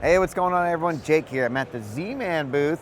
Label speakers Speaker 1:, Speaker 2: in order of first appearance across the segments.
Speaker 1: Hey, what's going on, everyone? Jake here. I'm at the Z-Man booth.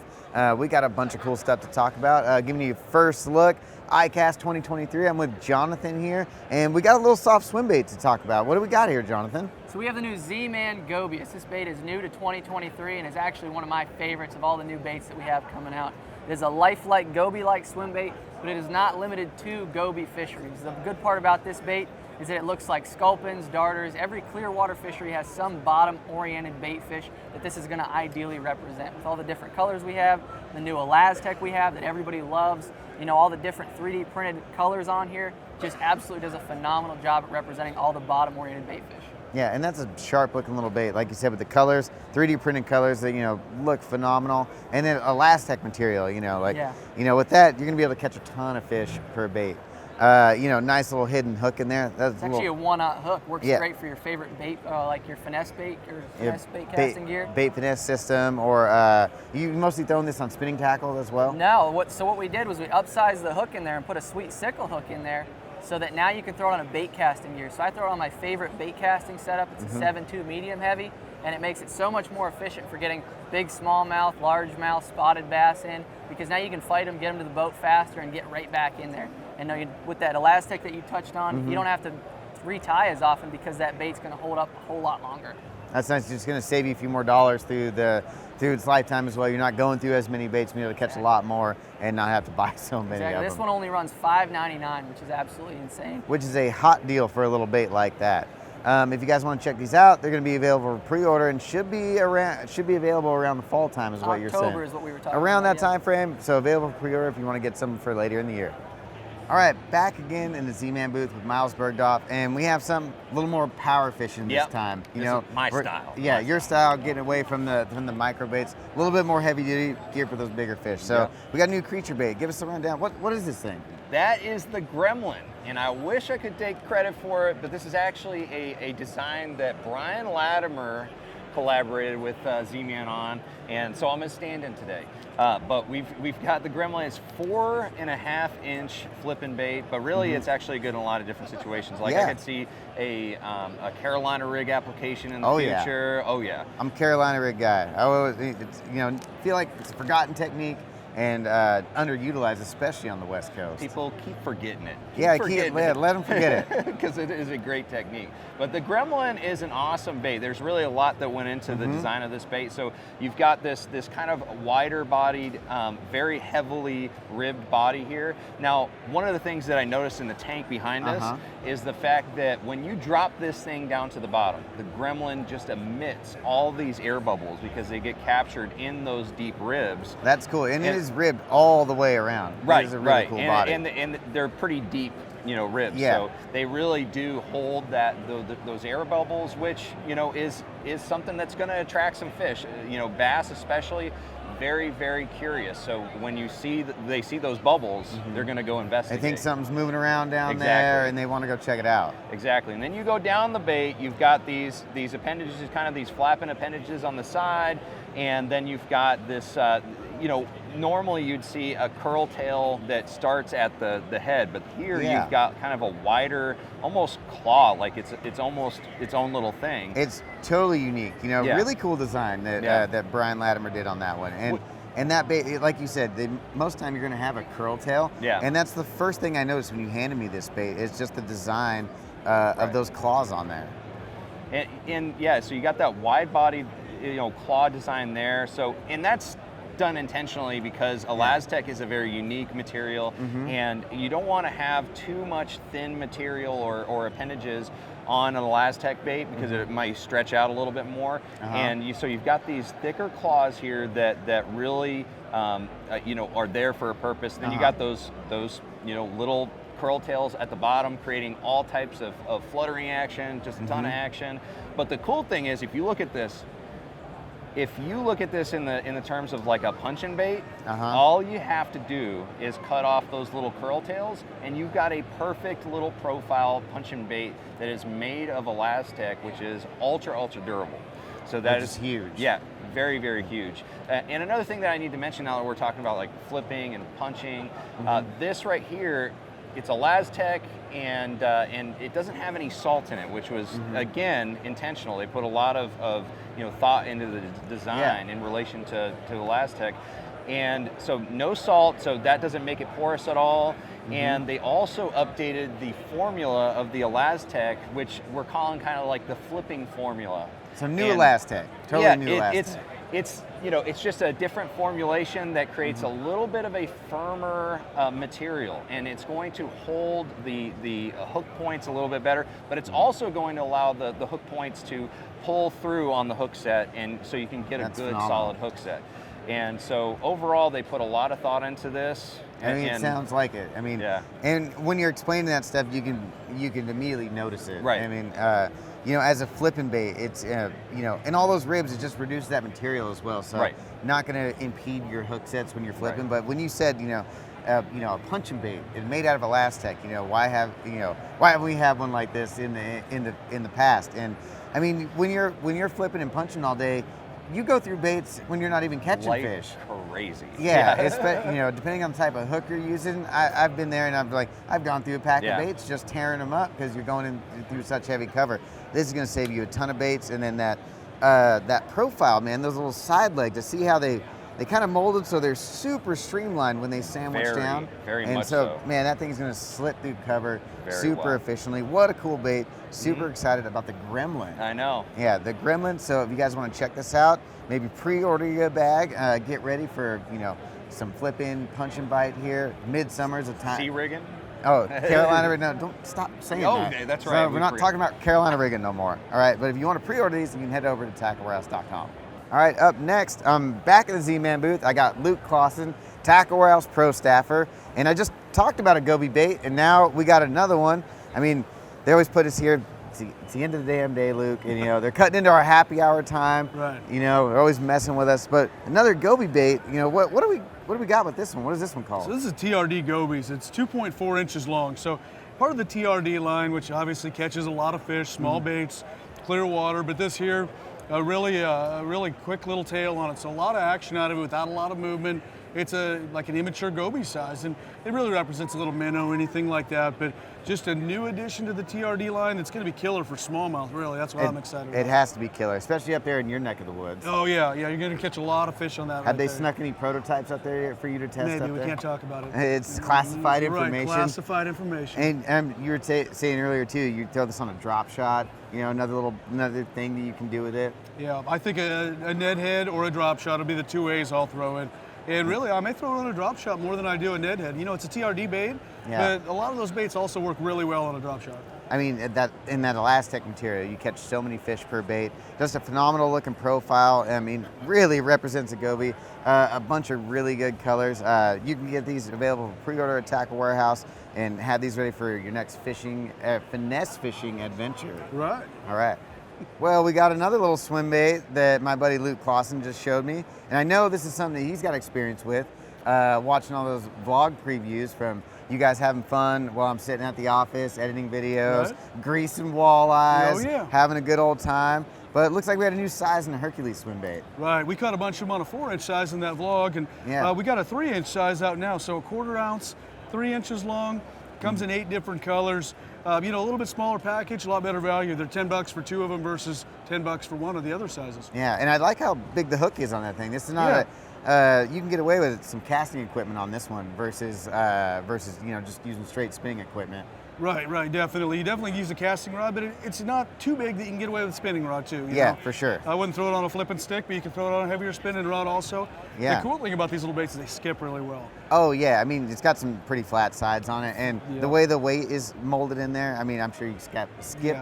Speaker 1: We got a bunch of cool stuff to talk about. Giving you a first look, ICAST 2023. I'm with Jonathan here, and we got a little soft swim bait to talk about. What do we got here, Jonathan?
Speaker 2: So we have the new Z-Man Gobius. This bait is new to 2023 and is actually one of my favorites of all the new baits that we have coming out. It is a lifelike Goby-like swim bait, but it is not limited to Goby fisheries. The good part about this bait is that it looks like sculpins, darters. Every clear water fishery has some bottom-oriented bait fish that this is going to ideally represent. With all the different colors we have, the new Elastec we have that everybody loves, you know, all the different 3D printed colors on here, just absolutely does a phenomenal job at representing all the bottom-oriented bait fish.
Speaker 1: Yeah, and that's a sharp-looking little bait, like you said, with the colors, 3D printed colors that, you know, look phenomenal. And then Elastec material, you know, like, you know, with that, you're going to be able to catch a ton of fish per bait. You know, nice little hidden hook in there.
Speaker 2: It's actually a one-aught hook. Works great for your favorite bait, like your finesse bait or finesse bait casting gear.
Speaker 1: Bait finesse system, or you mostly throwing this on spinning tackle as well?
Speaker 2: No, so what we did was we upsized the hook in there and put a sweet sickle hook in there so that now you can throw it on a bait casting gear. So I throw it on my favorite bait casting setup. It's a 7.2 medium heavy, and it makes it so much more efficient for getting big smallmouth, largemouth, spotted bass in, because now you can fight them, get them to the boat faster, and get right back in there. And with that Elastec that you touched on, you don't have to retie as often because that bait's going to hold up a whole lot longer.
Speaker 1: That's nice. It's going to save you a few more dollars through its lifetime as well. You're not going through as many baits, being able to catch a lot more and not have to buy so many of them.
Speaker 2: This one only runs $5.99, which is absolutely insane.
Speaker 1: Which is a hot deal for a little bait like that. If you guys want to check these out, they're going to be available for pre-order and should be available around the fall time, is what you're saying.
Speaker 2: October is what we were talking about.
Speaker 1: Around that time frame, so available for pre-order if you want to get some for later in the year. All right, back again in the Z-Man booth with Miles Burghoff, and we have some a little more power fishing this time.
Speaker 3: You know, my style.
Speaker 1: Yeah, your style, getting away from the micro baits, a little bit more heavy duty gear for those bigger fish. So we got a new creature bait. Give us a rundown. What is this thing?
Speaker 3: That is the Gremlin, and I wish I could take credit for it, but this is actually a design that Brian Latimer collaborated with Z-Man on, and so I'm gonna stand in today. But we've got the Gremlin. It's 4.5-inch flipping bait, but really it's actually good in a lot of different situations. Like I could see a Carolina rig application in the future. Oh yeah,
Speaker 1: I'm a Carolina rig guy. I always, feel like it's a forgotten technique and underutilized, especially on the West Coast.
Speaker 3: People keep forgetting it.
Speaker 1: Let them forget it.
Speaker 3: Because it is a great technique. But the Gremlin is an awesome bait. There's really a lot that went into the design of this bait. So you've got this kind of wider bodied, very heavily ribbed body here. Now, one of the things that I noticed in the tank behind us is the fact that when you drop this thing down to the bottom, the Gremlin just emits all these air bubbles because they get captured in those deep ribs.
Speaker 1: That's cool. And it is ribbed all the way around.
Speaker 3: Right,
Speaker 1: it is a really cool body.
Speaker 3: And they're pretty deep, ribs.
Speaker 1: Yeah.
Speaker 3: So they really do hold those air bubbles, which, is something that's going to attract some fish. Bass especially, very, very curious. So when they see those bubbles, they're going to go investigate.
Speaker 1: They think something's moving around down there, and they want to go check it out.
Speaker 3: Exactly. And then you go down the bait, you've got these appendages, kind of these flapping appendages on the side, and then you've got this, normally you'd see a curl tail that starts at the head, but here you've got kind of a wider, almost claw, like it's almost its own little thing.
Speaker 1: It's totally unique, really cool design that Brian Latimer did on that one. And that bait, like you said, most time you're going to have a curl tail. Yeah. And that's the first thing I noticed when you handed me this bait, is just the design of those claws on there.
Speaker 3: And so you got that wide-bodied, claw design there. So, and that's done intentionally because Elastec is a very unique material, and you don't want to have too much thin material or appendages on an Elastec bait because it might stretch out a little bit more. And so you've got these thicker claws here that really are there for a purpose. Then you got those little curl tails at the bottom, creating all types of fluttering action, just a ton of action. But the cool thing is, if you look at this in the terms of like a punching bait, all you have to do is cut off those little curl tails, and you've got a perfect little profile punching bait that is made of Elastec, which is ultra durable. So that is
Speaker 1: huge.
Speaker 3: Yeah, very, very huge. And another thing that I need to mention now that we're talking about like flipping and punching, this right here it's a LazTech, and it doesn't have any salt in it, which was again intentional. They put a lot of thought into the design in relation to the LazTech. And so no salt, so that doesn't make it porous at all. And they also updated the formula of the LazTech, which we're calling kind of like the flipping formula.
Speaker 1: So new LazTech, totally new LazTech.
Speaker 3: It's just a different formulation that creates a little bit of a firmer material, and it's going to hold the hook points a little bit better, but it's also going to allow the hook points to pull through on the hook set, and so you can get a good solid hook set. And so overall, they put a lot of thought into this.
Speaker 1: I mean, it sounds like it. I mean, and when you're explaining that stuff, you can immediately notice it.
Speaker 3: Right.
Speaker 1: I mean, as a flipping bait, it's and all those ribs, it just reduces that material as well. So not going to impede your hook sets when you're flipping. But when you said a punching bait is made out of a LazTech, why have we had one like this in the past? And I mean, when you're flipping and punching all day, you go through baits when you're not even catching fish.
Speaker 3: Crazy.
Speaker 1: Yeah, depending on the type of hook you're using. I've been there, and I've gone through a pack of baits just tearing them up because you're going through such heavy cover. This is going to save you a ton of baits, and then that profile, man, those little side legs. To see how they kind of molded so they're super streamlined when they sandwich down.
Speaker 3: Very
Speaker 1: and
Speaker 3: much so.
Speaker 1: Man, that thing's going to slit through cover super efficiently. What a cool bait. Super excited about the Gremlin.
Speaker 3: I know.
Speaker 1: Yeah, the Gremlin. So if you guys want to check this out, maybe pre-order your bag. Get ready for, some flip-in, punch and bite here. Midsummer's a time.
Speaker 3: Sea rigging?
Speaker 1: Oh, Carolina rigging. No, don't stop saying that.
Speaker 3: Okay, that's right.
Speaker 1: So we're not talking about Carolina rigging no more. All right, but if you want to pre-order these, you can head over to tacklewarehouse.com. All right, up next, I'm back at the Z-Man booth. I got Luke Clausen, Tackle Warehouse Pro Staffer, and I just talked about a Goby bait, and now we got another one. I mean, they always put us here. It's the end of the damn day, Luke, and they're cutting into our happy hour time.
Speaker 4: Right.
Speaker 1: They're always messing with us. But another Goby bait. What do we got with this one? What is this one called?
Speaker 4: So this is TRD Gobies. It's 2.4 inches long. So part of the TRD line, which obviously catches a lot of fish, small baits, clear water. But this here, a really quick little tail on it. So a lot of action out of it without a lot of movement. It's like an immature Goby size, and it really represents a little minnow or anything like that. But just a new addition to the TRD line that's going to be killer for smallmouth, really. That's what I'm excited about.
Speaker 1: It has to be killer, especially up there in your neck of the woods.
Speaker 4: Oh, yeah, you're going to catch a lot of fish on that.
Speaker 1: Have they snuck any prototypes up there for you to test?
Speaker 4: Maybe
Speaker 1: up
Speaker 4: we
Speaker 1: there?
Speaker 4: Can't talk about it.
Speaker 1: It's classified information.
Speaker 4: Right, classified information.
Speaker 1: And you were saying earlier, too, you throw this on a drop shot, another thing that you can do with it.
Speaker 4: Yeah, I think a Ned head or a drop shot will be the two ways I'll throw it. And really, I may throw it on a drop shot more than I do a Ned head. It's a TRD bait, but a lot of those baits also work really well on a drop shot.
Speaker 1: I mean, in that LazTech material, you catch so many fish per bait. Just a phenomenal looking profile. I mean, really represents a Goby. A bunch of really good colors. You can get these available for pre-order at Tackle Warehouse and have these ready for your next finesse fishing adventure.
Speaker 4: Right.
Speaker 1: All right. Well, we got another little swim bait that my buddy Luke Clausen just showed me. And I know this is something that he's got experience with, watching all those vlog previews from you guys having fun while I'm sitting at the office, editing videos, greasing walleyes, having a good old time. But it looks like we had a new size in the Herculez swim bait.
Speaker 4: Right, we caught a bunch of them on a 4-inch size in that vlog, and we got a 3-inch size out now, so a 1/4 ounce, 3 inches long, comes in 8 different colors. A little bit smaller package, a lot better value. They're $10 for 2 of them versus $10 for 1 of the other sizes.
Speaker 1: Yeah, and I like how big the hook is on that thing. This is not you can get away with some casting equipment on this one versus just using straight spinning equipment.
Speaker 4: Right, definitely. You definitely use a casting rod, but it's not too big that you can get away with a spinning rod too. You know?
Speaker 1: For sure.
Speaker 4: I wouldn't throw it on a flipping stick, but you can throw it on a heavier spinning rod also.
Speaker 1: Yeah.
Speaker 4: The cool thing about these little baits is they skip really well.
Speaker 1: Oh yeah, I mean, it's got some pretty flat sides on it, and the way the weight is molded in there, I mean, I'm sure you skip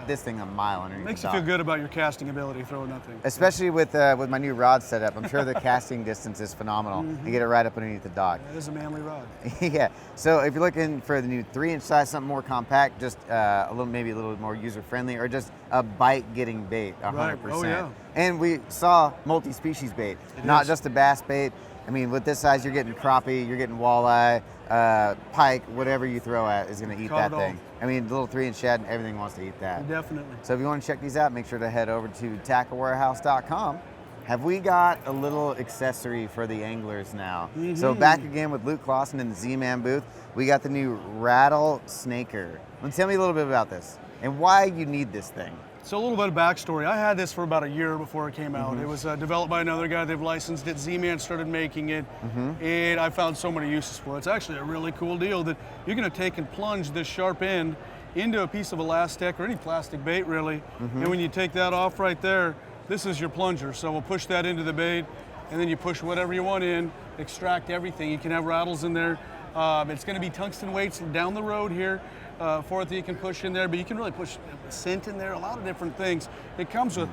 Speaker 1: this thing a mile underneath.
Speaker 4: Makes you feel good about your casting ability throwing that thing.
Speaker 1: Especially with my new rod setup, I'm sure the casting distance is phenomenal. You get it right up underneath the dock.
Speaker 4: It is a manly rod.
Speaker 1: Yeah. So if you're looking for the new 3-inch size, something more compact, just maybe a little more user friendly, or just a bite getting bait, 100%.
Speaker 4: Right. Oh yeah.
Speaker 1: And we saw multi-species bait, not just a bass bait. I mean, with this size, you're getting crappie, you're getting walleye, pike, whatever you throw at is going to eat that thing. I mean, the little 3-inch shad, everything wants to eat that.
Speaker 4: Definitely.
Speaker 1: So if you want to check these out, make sure to head over to tacklewarehouse.com. have we got a little accessory for the anglers now? So back again with Luke Clausen in the Z-Man booth, we got the new Rattle Snaker. Tell me a little bit about this and why you need this thing.
Speaker 4: So a little bit of backstory. I had this for about a year before it came out. It was developed by another guy. They've licensed it. Z-Man started making it, and I found so many uses for it. It's actually a really cool deal that you're going to take and plunge this sharp end into a piece of elastic or any plastic bait, really. And when you take that off right there, this is your plunger. So we'll push that into the bait, and then you push whatever you want in, extract everything. You can have rattles in there. It's going to be tungsten weights down the road here for it that you can push in there, but you can really push scent in there, a lot of different things. It comes with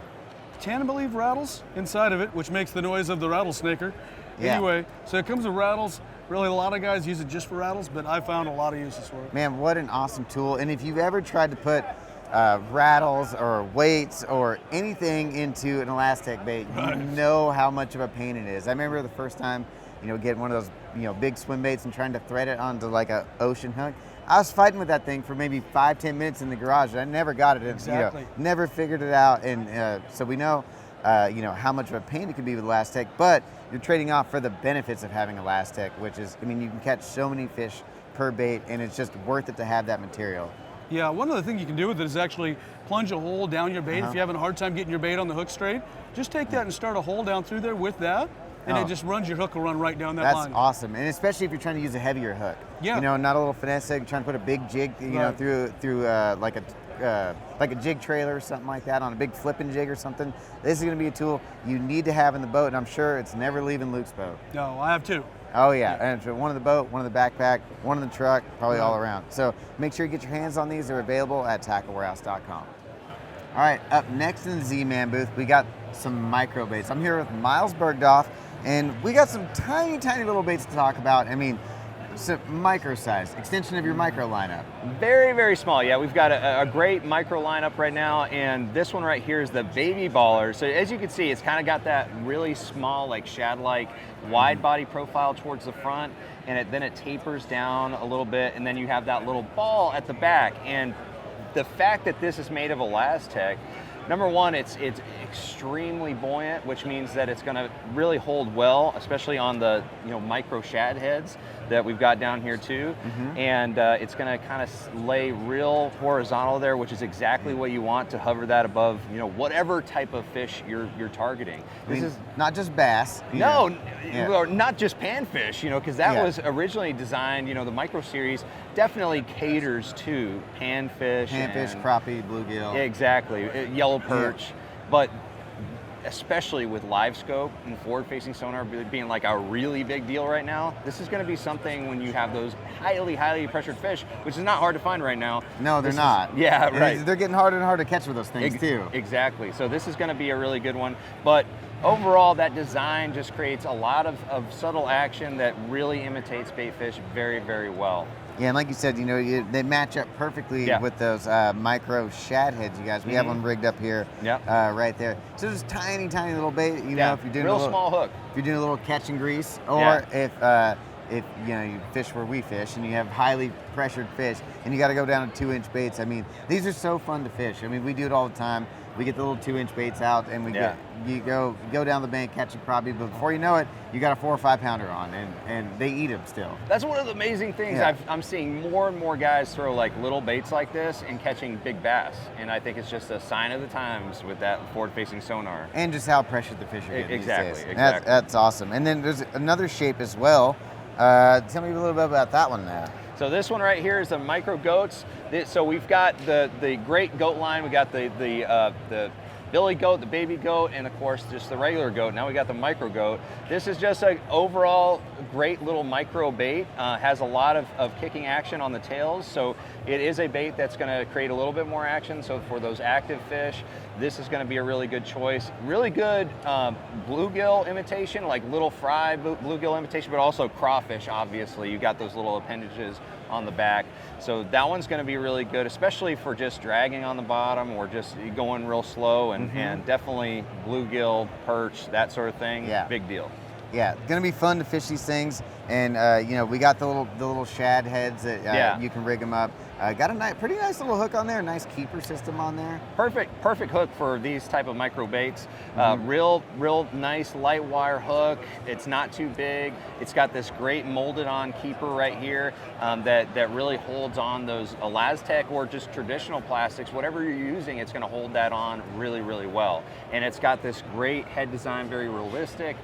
Speaker 4: 10, I believe, rattles inside of it, which makes the noise of the rattlesnaker. Anyway, so it comes with rattles. Really, a lot of guys use it just for rattles, but I found a lot of uses for it.
Speaker 1: Man, what an awesome tool. And if you've ever tried to put rattles or weights or anything into an elastic bait, you know how much of a pain it is. I remember the first time, getting one of those, big swim baits and trying to thread it onto like a ocean hook. I was fighting with that thing for maybe 5-10 minutes in the garage. I never got it.
Speaker 4: Exactly.
Speaker 1: Never figured it out. And so we know, how much of a pain it can be with Elastic, but you're trading off for the benefits of having Elastic, which is, you can catch so many fish per bait, and it's just worth it to have that material.
Speaker 4: Yeah, one other thing you can do with it is actually plunge a hole down your bait. If you're having a hard time getting your bait on the hook straight, just take that and start a hole down through there with that, and it just runs, your hook will run right down that line.
Speaker 1: That's awesome, and especially if you're trying to use a heavier hook.
Speaker 4: Yeah.
Speaker 1: Not a little finesse hook, trying to put a big jig, through like a jig trailer or something like that on a big flipping jig or something. This is going to be a tool you need to have in the boat, and I'm sure it's never leaving Luke's boat.
Speaker 4: No, I have two.
Speaker 1: Oh yeah, and one in the boat, one in the backpack, one in the truck, probably all around. So make sure you get your hands on these. They're available at tacklewarehouse.com. All right, up next in the Z-Man booth, we got some micro baits. I'm here with Miles Burghoff, and we got some tiny, tiny little baits to talk about. It's a micro size, extension of your micro lineup.
Speaker 3: Very, very small. Yeah, we've got a great micro lineup right now, and this one right here is the baby Ballerz. So as you can see, it's kind of got that really small, like shad-like, wide body profile towards the front, and then it tapers down a little bit, and then you have that little ball at the back. And the fact that this is made of Elastec, number one, it's extremely buoyant, which means that it's going to really hold well, especially on the micro shad heads that we've got down here too. And it's going to kind of lay real horizontal there, which is exactly what you want to hover that above whatever type of fish you're targeting.
Speaker 1: This is not just bass.
Speaker 3: No, or not just panfish, because that was originally designed. The micro series definitely caters to panfish,
Speaker 1: crappie, bluegill.
Speaker 3: Exactly, yellow perch, but especially with live scope and forward-facing sonar being like a really big deal right now, this is going to be something when you have those highly, highly pressured fish, which is not hard to find right now.
Speaker 1: No, they're not.
Speaker 3: Yeah, right.
Speaker 1: They're getting harder and harder to catch with those things too.
Speaker 3: Exactly. So this is going to be a really good one. But overall, that design just creates a lot of subtle action that really imitates baitfish very, very well.
Speaker 1: Yeah, and like you said, they match up perfectly with those micro shad heads, you guys. We have one rigged up here, right there. So just tiny, tiny little bait. If you're doing
Speaker 3: real small hook.
Speaker 1: If you're doing a little catch and grease, or if you fish where we fish and you have highly pressured fish and you got to go down to 2-inch baits. These are so fun to fish. We do it all the time. We get the little 2-inch baits out, and you go down the bank, catch a crappie, but before you know it, you got a 4 or 5 pounder on, and they eat them still.
Speaker 3: That's one of the amazing things. I'm seeing more and more guys throw like little baits like this and catching big bass, and I think it's just a sign of the times with that forward-facing sonar.
Speaker 1: And just how pressured the fish are getting
Speaker 3: Exactly,
Speaker 1: these days.
Speaker 3: Exactly.
Speaker 1: That's awesome. And then there's another shape as well. Tell me a little bit about that one now.
Speaker 3: So this one right here is the micro goats. So we've got the great goat line. We got the billy goat, the baby goat, and of course just the regular goat. Now we got the micro goat. This is just an overall great little micro bait. Has a lot of kicking action on the tails. So it is a bait that's going to create a little bit more action. So for those active fish, this is going to be a really good choice. Really good bluegill imitation, like little fry bluegill imitation, but also crawfish, obviously. You got those little appendages on the back. So that one's going to be really good, especially for just dragging on the bottom or just going real slow, and definitely bluegill, perch, that sort of thing. Big deal.
Speaker 1: Yeah, it's going to be fun to fish these things. And we got the little shad heads that you can rig them up. Got a pretty nice little hook on there, nice keeper system on there.
Speaker 3: Perfect hook for these type of micro baits. Real nice light wire hook. It's not too big. It's got this great molded on keeper right here that really holds on those ElaZtech or just traditional plastics. Whatever you're using, it's going to hold that on really well. And it's got this great head design, very realistic,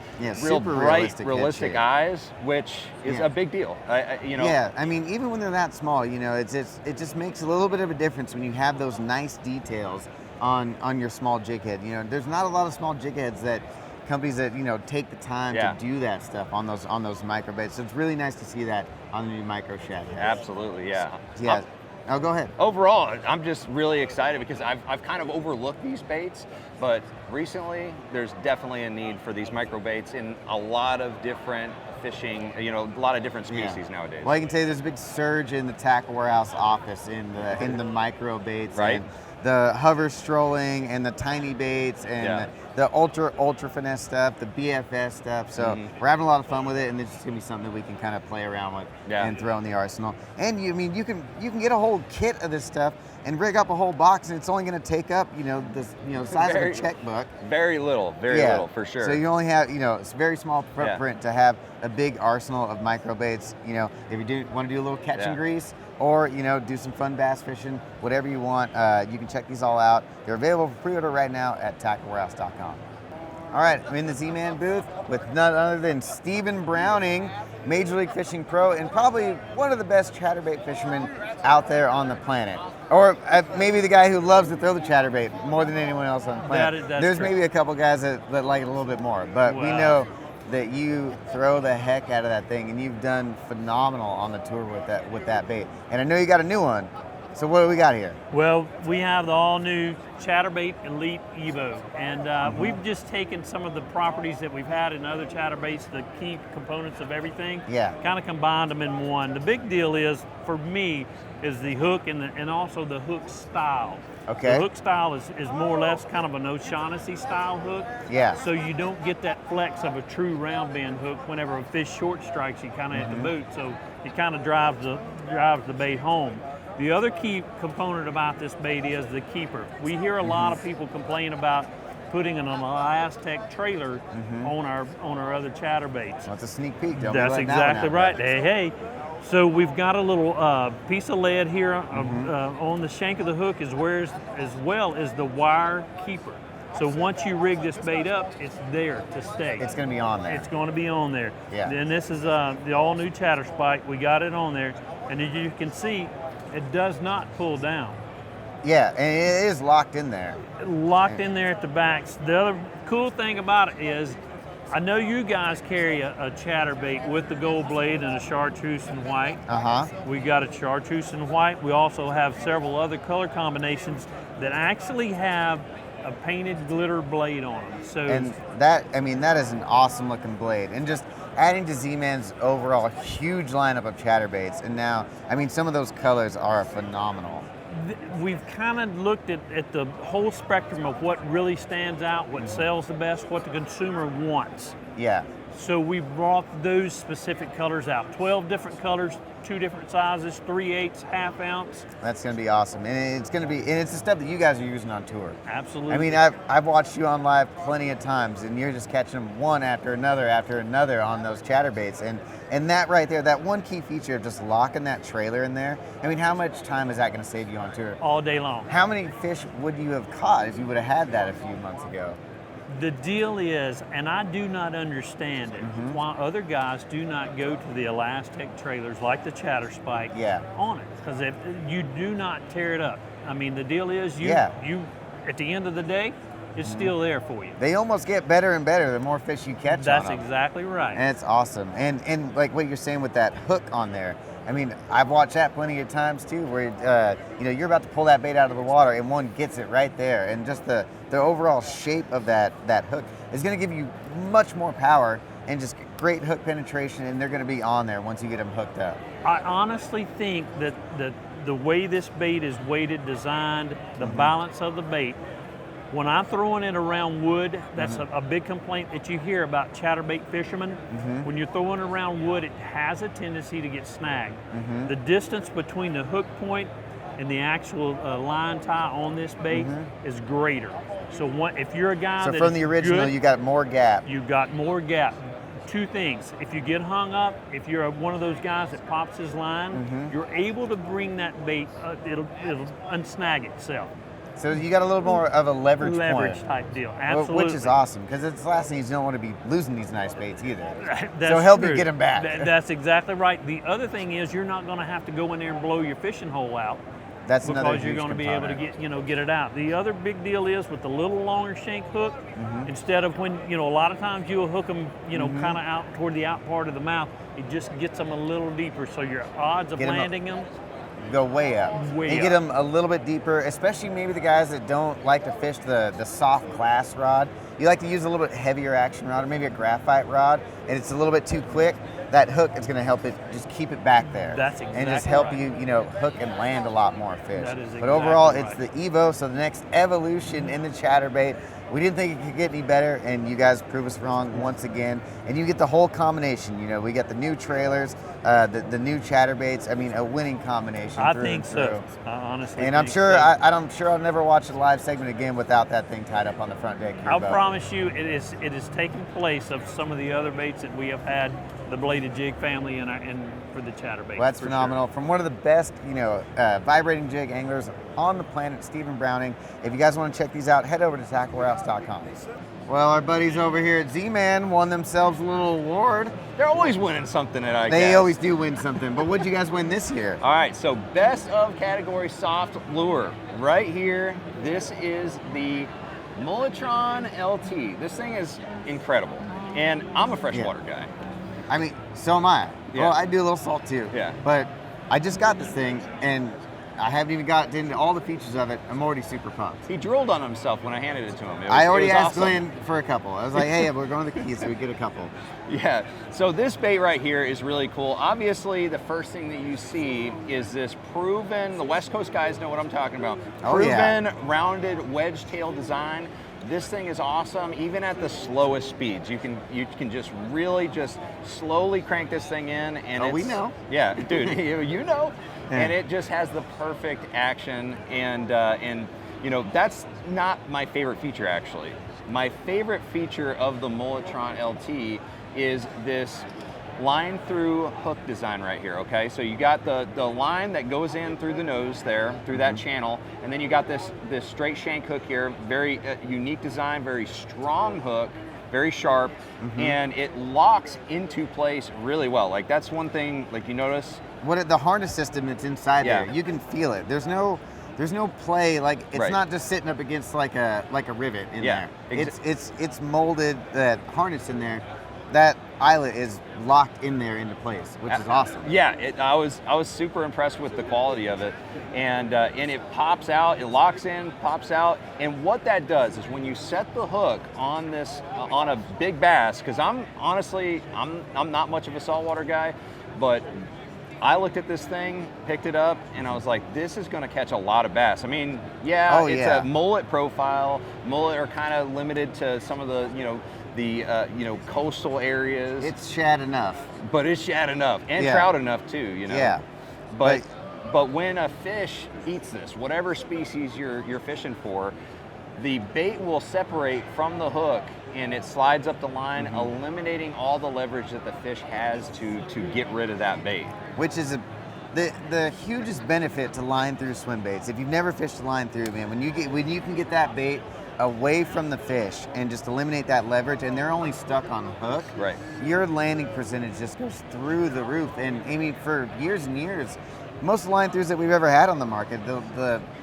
Speaker 3: real bright, realistic eyes, which is a big deal.
Speaker 1: Yeah, I mean, even when they're that small, it just makes a little bit of a difference when you have those nice details on your small jig head. There's not a lot of small jig heads that companies that take the time to do that stuff on those micro baits. So it's really nice to see that on the new micro shad heads.
Speaker 3: Absolutely, yeah.
Speaker 1: Yeah. Oh, go ahead.
Speaker 3: Overall, I'm just really excited because I've kind of overlooked these baits, but recently there's definitely a need for these micro baits in a lot of different fishing, a lot of different species nowadays.
Speaker 1: Well, I can tell you there's a big surge in the tackle warehouse office in the micro baits,
Speaker 3: right?
Speaker 1: And the hover strolling and the tiny baits and the ultra finesse stuff, the BFS stuff. So we're having a lot of fun with it, and it's just gonna be something that we can kind of play around with and throw in the arsenal. And you can get a whole kit of this stuff and rig up a whole box, and it's only going to take up the size of a checkbook.
Speaker 3: Very little for sure.
Speaker 1: So you only have it's a very small footprint to have a big arsenal of micro baits. If you want to do a little catch and grease, or do some fun bass fishing, whatever you want, you can check these all out. They're available for pre-order right now at tacklewarehouse.com. All right, I'm in the Z-Man booth with none other than Stephen Browning, Major League Fishing pro, and probably one of the best chatterbait fishermen out there on the planet. Or maybe the guy who loves to throw the chatterbait more than anyone else on the planet. There's maybe a couple guys that like it a little bit more, but we know that you throw the heck out of that thing, and you've done phenomenal on the tour with that bait. And I know you got a new one. So what do we got here?
Speaker 5: Well, we have the all-new Chatterbait Elite Evo, and we've just taken some of the properties that we've had in other chatterbaits, the key components of everything, kind of combined them in one. The big deal is, for me, is the hook and also the hook style.
Speaker 1: Okay.
Speaker 5: The hook style is more or less kind of an O'Shaughnessy style hook.
Speaker 1: Yeah.
Speaker 5: So you don't get that flex of a true round bend hook whenever a fish short strikes you kind of at the boot. So it kind of drives the bait home. The other key component about this bait is the keeper. We hear a lot of people complain about putting an ElaZtech trailer on our other chatterbaits.
Speaker 1: That's a sneak peek.
Speaker 5: That's exactly right. Hey. So we've got a little piece of lead here on the shank of the hook, as well as the wire keeper. So once you rig this bait up, it's there to stay.
Speaker 1: It's going to be on there.
Speaker 5: It's going to be on there.
Speaker 1: Yeah.
Speaker 5: And this is the all-new Chatterspike. We got it on there, and as you can see, it does not pull down.
Speaker 1: Yeah, and it is locked in there.
Speaker 5: Locked in there at the backs. The other cool thing about it is, I know you guys carry a chatterbait with the gold blade and a chartreuse and white. We got a chartreuse and white. We also have several other color combinations that actually have a painted glitter blade on them. So,
Speaker 1: and that is an awesome looking blade. And just adding to Z-Man's overall huge lineup of chatterbaits, and now, some of those colors are phenomenal.
Speaker 5: We've kind of looked at the whole spectrum of what really stands out, what sells the best, what the consumer wants.
Speaker 1: Yeah.
Speaker 5: So we brought those specific colors out. 12 different colors, 2 different sizes, 3/8, half ounce.
Speaker 1: That's going to be awesome. And it's the stuff that you guys are using on tour.
Speaker 5: Absolutely.
Speaker 1: I've watched you on live plenty of times, and you're just catching them one after another on those chatterbaits. And that right there, that one key feature of just locking that trailer in there, how much time is that going to save you on tour?
Speaker 5: All day long.
Speaker 1: How many fish would you have caught if you would have had that a few months ago?
Speaker 5: The deal is, and I do not understand it, why other guys do not go to the ElaZtech trailers like the Chatterspike on it, because you do not tear it up. The deal is you at the end of the day, it's still there for you.
Speaker 1: They almost get better and better the more fish you catch.
Speaker 5: That's exactly right.
Speaker 1: And it's awesome. And like what you're saying with that hook on there, I've watched that plenty of times too, where you're about to pull that bait out of the water and one gets it right there, and just the overall shape of that hook is going to give you much more power and just great hook penetration, and they're going to be on there once you get them hooked up.
Speaker 5: I honestly think that the way this bait is weighted, designed, the balance of the bait, When I'm throwing it around wood, that's a big complaint that you hear about chatterbait fishermen. When you're throwing it around wood, it has a tendency to get snagged. The distance between the hook point and the actual line tie on this bait is greater. So if you're a guy
Speaker 1: so from the original, you got more gap.
Speaker 5: You've got more gap. Two things. If you get hung up, if you're one of those guys that pops his line, you're able to bring that bait, it'll unsnag itself.
Speaker 1: So you got a little more of a leverage point.
Speaker 5: Type deal, absolutely.
Speaker 1: Which is awesome, because it's the last thing you don't want to be losing these nice baits either.
Speaker 5: That's
Speaker 1: so help
Speaker 5: true.
Speaker 1: you get them back.
Speaker 5: That's exactly right. The other thing is you're not going to have to go in there and blow your fishing hole out.
Speaker 1: That's another
Speaker 5: because you're going to be able to get it out. The other big deal is with the little longer shank hook, instead of when, a lot of times you'll hook them, kind of out toward the out part of the mouth, it just gets them a little deeper, so your odds of landing them
Speaker 1: go way up. You get them a little bit deeper, especially maybe the guys that don't like to fish the soft glass rod. You like to use a little bit heavier action rod, or maybe a graphite rod, and it's a little bit too quick. That hook is going to help it just keep it back there.
Speaker 5: That's exactly
Speaker 1: and just help
Speaker 5: right.
Speaker 1: you, hook and land a lot more fish.
Speaker 5: That is exactly
Speaker 1: but overall,
Speaker 5: right.
Speaker 1: it's the Evo, so the next evolution in the chatterbait. We didn't think it could get any better, and you guys prove us wrong once again. And you get the whole combination. We got the new trailers, the new chatterbaits. I mean, a winning combination.
Speaker 5: I think so. Honestly.
Speaker 1: And I'm sure I'm sure I'll never watch a live segment again without that thing tied up on the front deck.
Speaker 5: I'll promise you, it is taking place of some of the other baits that we have had, the bladed jig family, and for the chatterbait.
Speaker 1: Well, that's phenomenal. Sure. From one of the best, vibrating jig anglers on the planet, Stephen Browning. If you guys want to check these out, head over to tacklewarehouse.com. Well, our buddies over here at Z-Man won themselves a little award.
Speaker 3: They're always winning something at ICAST.
Speaker 1: They always do win something. But what did you guys win this year?
Speaker 3: All right, so best of category soft lure. Right here, this is the Mulletron LT. This thing is incredible. And I'm a freshwater guy.
Speaker 1: I mean, so am I.
Speaker 3: Yeah.
Speaker 1: Well, I do a little salt too.
Speaker 3: Yeah.
Speaker 1: But I just got this thing, and I haven't even got into all the features of it. I'm already super pumped.
Speaker 3: He drooled on himself when I handed it to him.
Speaker 1: I already asked
Speaker 3: awesome.
Speaker 1: Glenn for a couple. I was like, hey, we're going to the Keys, so we get a couple.
Speaker 3: Yeah, so this bait right here is really cool. Obviously, the first thing that you see is this proven, the West Coast guys know what I'm talking about, proven rounded wedge tail design. This thing is awesome, even at the slowest speeds. You can just really just slowly crank this thing in, and
Speaker 1: we know.
Speaker 3: Yeah, dude, you know. Yeah. And it just has the perfect action, and that's not my favorite feature actually. My favorite feature of the Mulletron LT is this line through hook design right here, okay? So you got the line that goes in through the nose there, through that channel, and then you got this straight shank hook here, very unique design, very strong hook, very sharp, and it locks into place really well. Like that's one thing, like you notice.
Speaker 1: The harness system that's inside there, you can feel it. There's no play, like it's not just sitting up against like a rivet in there. It's molded, that harness in there. That eyelet is locked in there into place, which is awesome.
Speaker 3: Yeah, I was super impressed with the quality of it, and it pops out, it locks in, pops out, and what that does is when you set the hook on this on a big bass, because I'm not much of a saltwater guy, but I looked at this thing, picked it up, and I was like, this is going to catch a lot of bass. I mean, it's a mullet profile. Mullet are kind of limited to some of the coastal areas.
Speaker 1: It's shad enough.
Speaker 3: But it's shad enough, and trout enough too, Yeah. But when a fish eats this, whatever species you're fishing for, the bait will separate from the hook, and it slides up the line, eliminating all the leverage that the fish has to get rid of that bait.
Speaker 1: Which is the hugest benefit to line through swim baits. If you've never fished a line through, man, when you can get that bait away from the fish and just eliminate that leverage, and they're only stuck on hook,
Speaker 3: right,
Speaker 1: your landing percentage just goes through the roof. And I mean, for years and years, most of the line throughs that we've ever had on the market,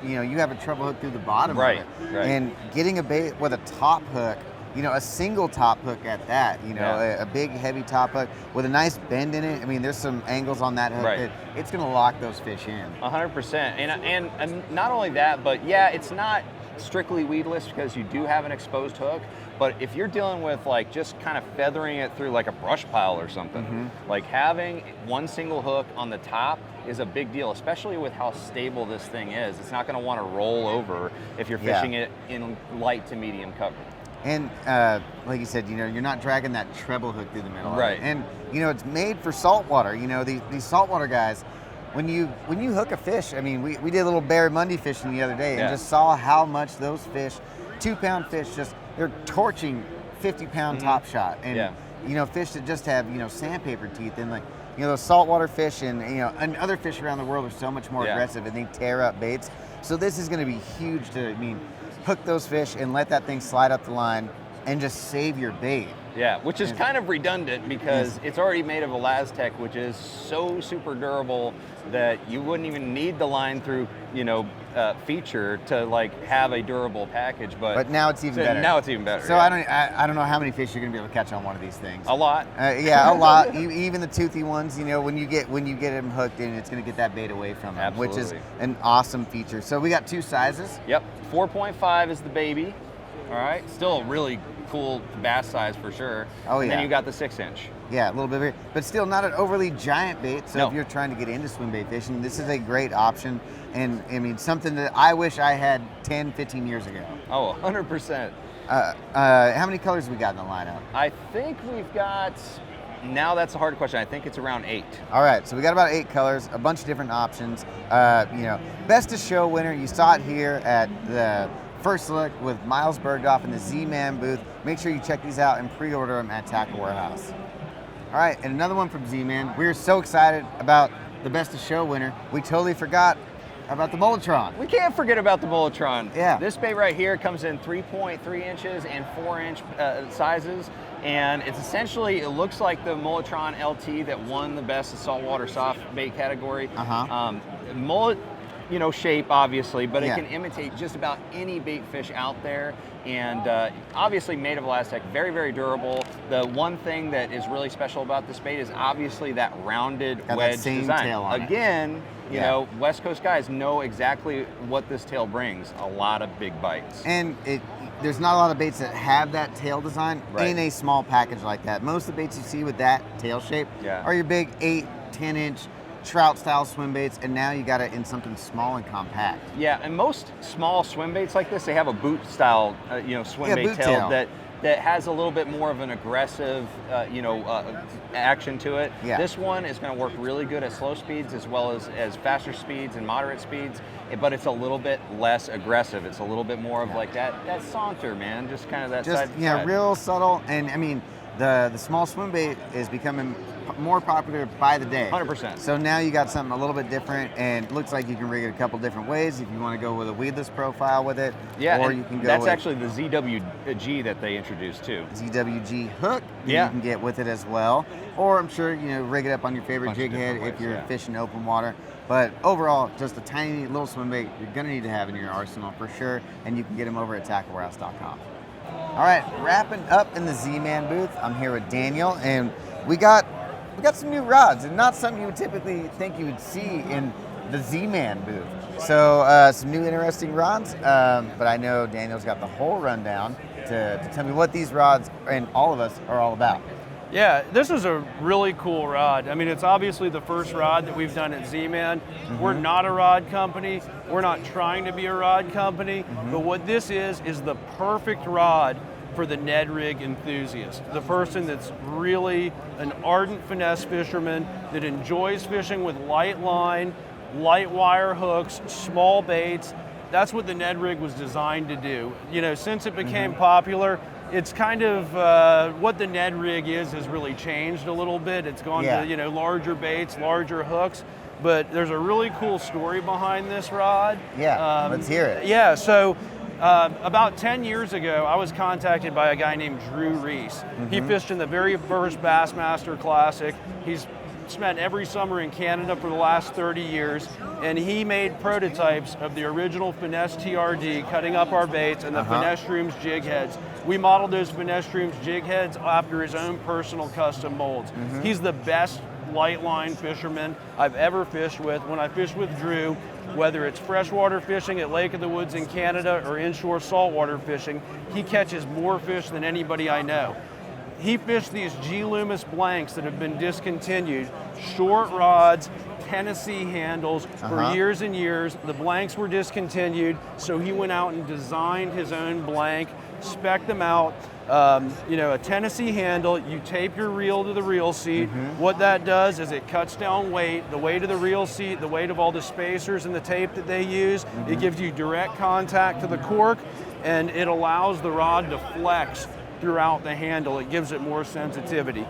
Speaker 1: you have a trouble hook through the bottom of it. Right. And getting a bait with a top hook, a single top hook at that, a big heavy top hook with a nice bend in it. I mean, there's some angles on that hook that it's going to lock those fish in.
Speaker 3: 100%. And not only that, but it's not strictly weedless because you do have an exposed hook. But if you're dealing with like just kind of feathering it through like a brush pile or something, like having one single hook on the top is a big deal, especially with how stable this thing is. It's not going to want to roll over if you're fishing it in light to medium cover.
Speaker 1: And like you said, you're not dragging that treble hook through the middle.
Speaker 3: Right.
Speaker 1: Of it. And it's made for saltwater. These saltwater guys, when you hook a fish, I mean, we did a little barramundi fishing the other day and just saw how much those fish, 2-pound fish, they're torching 50-pound top shot. And fish that just have sandpaper teeth, and like those saltwater fish and other fish around the world are so much more aggressive, and they tear up baits. So this is going to be huge to hook those fish and let that thing slide up the line and just save your bait.
Speaker 3: Yeah, which is kind of redundant because it's already made of Elastec, which is so super durable that you wouldn't even need the line through, feature to like have a durable package. But
Speaker 1: now it's even better.
Speaker 3: Now it's even better.
Speaker 1: So I don't know how many fish you're gonna be able to catch on one of these things.
Speaker 3: A lot.
Speaker 1: A lot. Even the toothy ones. When you get them hooked in, it's gonna get that bait away from them,
Speaker 3: Absolutely.
Speaker 1: which is an awesome feature. So we got 2 sizes.
Speaker 3: Yep. 4.5 is the baby. All right. Still a really cool bass size for sure.
Speaker 1: Oh yeah.
Speaker 3: And then you got the 6-inch.
Speaker 1: Yeah, a little bit bigger, but still not an overly giant bait. So if you're trying to get into swim bait fishing, this is a great option. And I mean, something that I wish I had 10, 15 years ago.
Speaker 3: Oh, 100%.
Speaker 1: How many colors we got in the lineup?
Speaker 3: I think we've got, now that's a hard question. I think it's around 8.
Speaker 1: All right, so we got about 8 colors, a bunch of different options. Best of show winner, you saw it here at the First Look with Miles Burghoff in the Z-Man booth. Make sure you check these out and pre-order them at Tackle Warehouse. All right, and another one from Z-Man. We're so excited about the Best of Show winner, we totally forgot about the Mulletron.
Speaker 3: We can't forget about the Mulletron.
Speaker 1: Yeah.
Speaker 3: This bait right here comes in 3.3 inches and 4-inch sizes, and it's essentially, it looks like the Mulletron LT that won the best of saltwater soft bait category. Mullet, shape obviously, but it can imitate just about any bait fish out there, and obviously made of Elastec, very, very durable. The one thing that is really special about this bait is obviously that rounded wedge design.
Speaker 1: Tail on
Speaker 3: Again, West Coast guys know exactly what this tail brings, a lot of big bites.
Speaker 1: And there's not a lot of baits that have that tail design in a small package like that. Most of the baits you see with that tail shape are your big 8, 10-inch trout style swim baits, and now you got it in something small and compact.
Speaker 3: Yeah, and most small swim baits like this, they have a boot style swim bait tail that has a little bit more of an aggressive action to it. This one is going to work really good at slow speeds as well as faster speeds and moderate speeds, but it's a little bit less aggressive. It's a little bit more of like that saunter, man, just kind of that side.
Speaker 1: Real subtle. And I mean, the small swim bait is becoming more popular by the day.
Speaker 3: 100%.
Speaker 1: So now you got something a little bit different, and it looks like you can rig it a couple different ways if you want to go with a weedless profile with it.
Speaker 3: Yeah,
Speaker 1: or you can go
Speaker 3: that's
Speaker 1: with
Speaker 3: actually the ZWG that they introduced too.
Speaker 1: ZWG hook you can get with it as well. Or I'm sure, rig it up on your favorite jig head if you're fishing open water. But overall, just a tiny little swim bait you're going to need to have in your arsenal for sure, and you can get them over at tacklewarehouse.com. All right, wrapping up in the Z-Man booth, I'm here with Daniel, and we got some new rods, and not something you would typically think you would see in the Z-Man booth. So some new interesting rods, but I know Daniel's got the whole rundown to tell me what these rods and all of us are all about.
Speaker 6: Yeah, this is a really cool rod. I mean, it's obviously the first rod that we've done at Z-Man. We're not a rod company. We're not trying to be a rod company, but what this is the perfect rod for the Ned rig enthusiast, the person that's really an ardent finesse fisherman that enjoys fishing with light line, light wire hooks, small baits. That's what the Ned rig was designed to do. Since it became popular, it's kind of what the Ned rig has really changed a little bit. It's gone to larger baits, larger hooks, but there's a really cool story behind this rod.
Speaker 1: Yeah, let's hear it.
Speaker 6: Yeah, so about 10 years ago, I was contacted by a guy named Drew Reese. He fished in the very first Bassmaster Classic. He's spent every summer in Canada for the last 30 years, and he made prototypes of the original Finesse TRD, cutting up our baits, and the Finesse Shrooms jig heads. We modeled those Finesse Shrooms jig heads after his own personal custom molds. He's the best light line fishermen I've ever fished with. When I fish with Drew, whether it's freshwater fishing at Lake of the Woods in Canada or inshore saltwater fishing, he catches more fish than anybody I know. He fished these G. Loomis blanks that have been discontinued, short rods, Tennessee handles for years and years. The blanks were discontinued, so he went out and designed his own blank, spec'd them out. You know, a Tennessee handle, you tape your reel to the reel seat. What that does is it cuts down weight, the weight of the reel seat, the weight of all the spacers and the tape that they use. It gives you direct contact to the cork, and it allows the rod to flex throughout the handle. It gives it more sensitivity.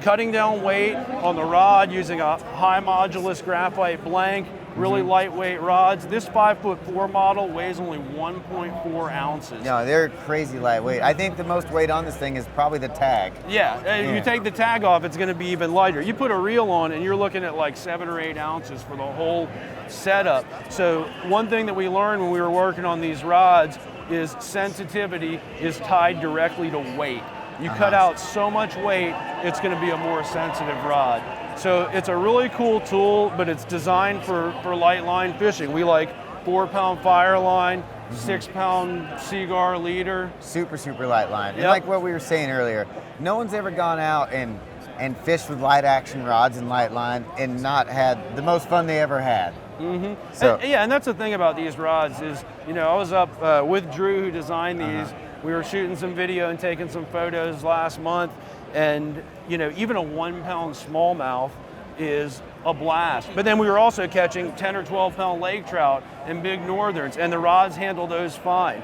Speaker 6: Cutting down weight on the rod using a high modulus graphite blank, really lightweight rods. This 5'4" model weighs only 1.4 ounces.
Speaker 1: No, they're crazy lightweight. I think the most weight on this thing is probably the tag.
Speaker 6: Yeah, if you take the tag off, it's going to be even lighter. You put a reel on and you're looking at like 7 or 8 ounces for the whole setup. So one thing that we learned when we were working on these rods is sensitivity is tied directly to weight. You cut out so much weight, it's going to be a more sensitive rod. So it's a really cool tool, but it's designed for light line fishing. We like 4-pound fire line, 6-pound Seaguar leader.
Speaker 1: Super, super light line. And like what we were saying earlier, no one's ever gone out and fished with light action rods and light line and not had the most fun they ever had. So
Speaker 6: and that's the thing about these rods is, you know, I was up with Drew who designed these. We were shooting some video and taking some photos last month, and you know, even a 1-pound smallmouth is a blast. But then we were also catching 10 or 12-pound lake trout and big northerns, and the rods handle those fine.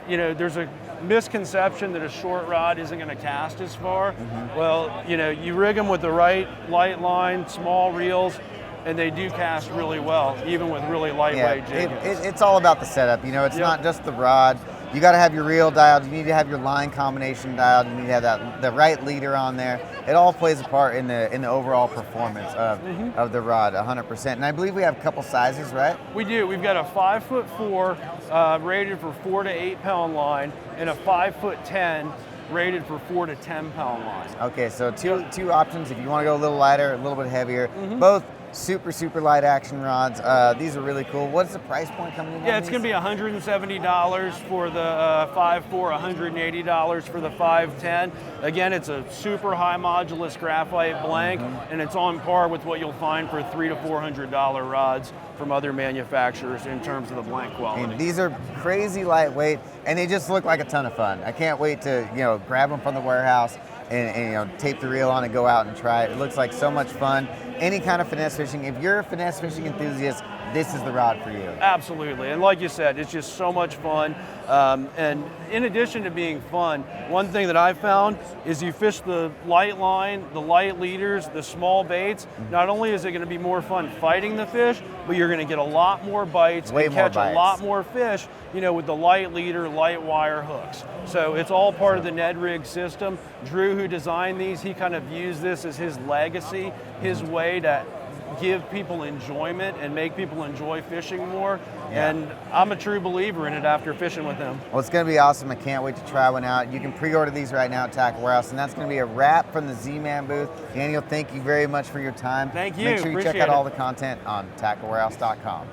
Speaker 6: You know, there's a misconception that a short rod isn't going to cast as far. Well, you know, you rig them with the right light line, small reels, and they do cast really well, even with really lightweight jiggers.
Speaker 1: It's all about the setup. You know, it's not just the rod. You got to have your reel dialed. You need to have your line combination dialed. You need to have the right leader on there. It all plays a part in the overall performance of the rod, 100%. And I believe we have a couple sizes, right?
Speaker 6: We do. We've got a 5'4" rated for 4 to 8 pound line, and a 5'10" rated for 4 to 10 pound line.
Speaker 1: Okay, so two options if you want to go a little lighter, a little bit heavier. Both super, super light action rods. These are really cool. What's the price point coming in?
Speaker 6: Yeah, it's going to be $170 for the 5'4", $180 for the 5'10". Again, it's a super high modulus graphite blank, and it's on par with what you'll find for $300 to $400 rods from other manufacturers in terms of the blank quality.
Speaker 1: And these are crazy lightweight, and they just look like a ton of fun. I can't wait to grab them from the warehouse and tape the reel on and go out and try it. It looks like so much fun. Any kind of finesse fishing. If you're a finesse fishing enthusiast, this is the rod for you.
Speaker 6: Absolutely, and like you said, it's just so much fun. And in addition to being fun, one thing that I've found is you fish the light line, the light leaders, the small baits, not only is it going to be more fun fighting the fish, but you're going to get a lot more bites and catch a lot more fish, with the light leader, light wire hooks. So it's all part of the Ned Rig system. Drew, who designed these, he kind of views this as his legacy, his way to give people enjoyment and make people enjoy fishing more. And I'm a true believer in it after fishing with him.
Speaker 1: Well, it's going to be awesome. I can't wait to try one out. You can pre-order these right now at Tackle Warehouse, and that's going to be a wrap from the Z-Man booth. Daniel, thank you very much for your time.
Speaker 6: Thank you.
Speaker 1: Make sure you
Speaker 6: Appreciate
Speaker 1: check out
Speaker 6: it.
Speaker 1: all the content on tacklewarehouse.com.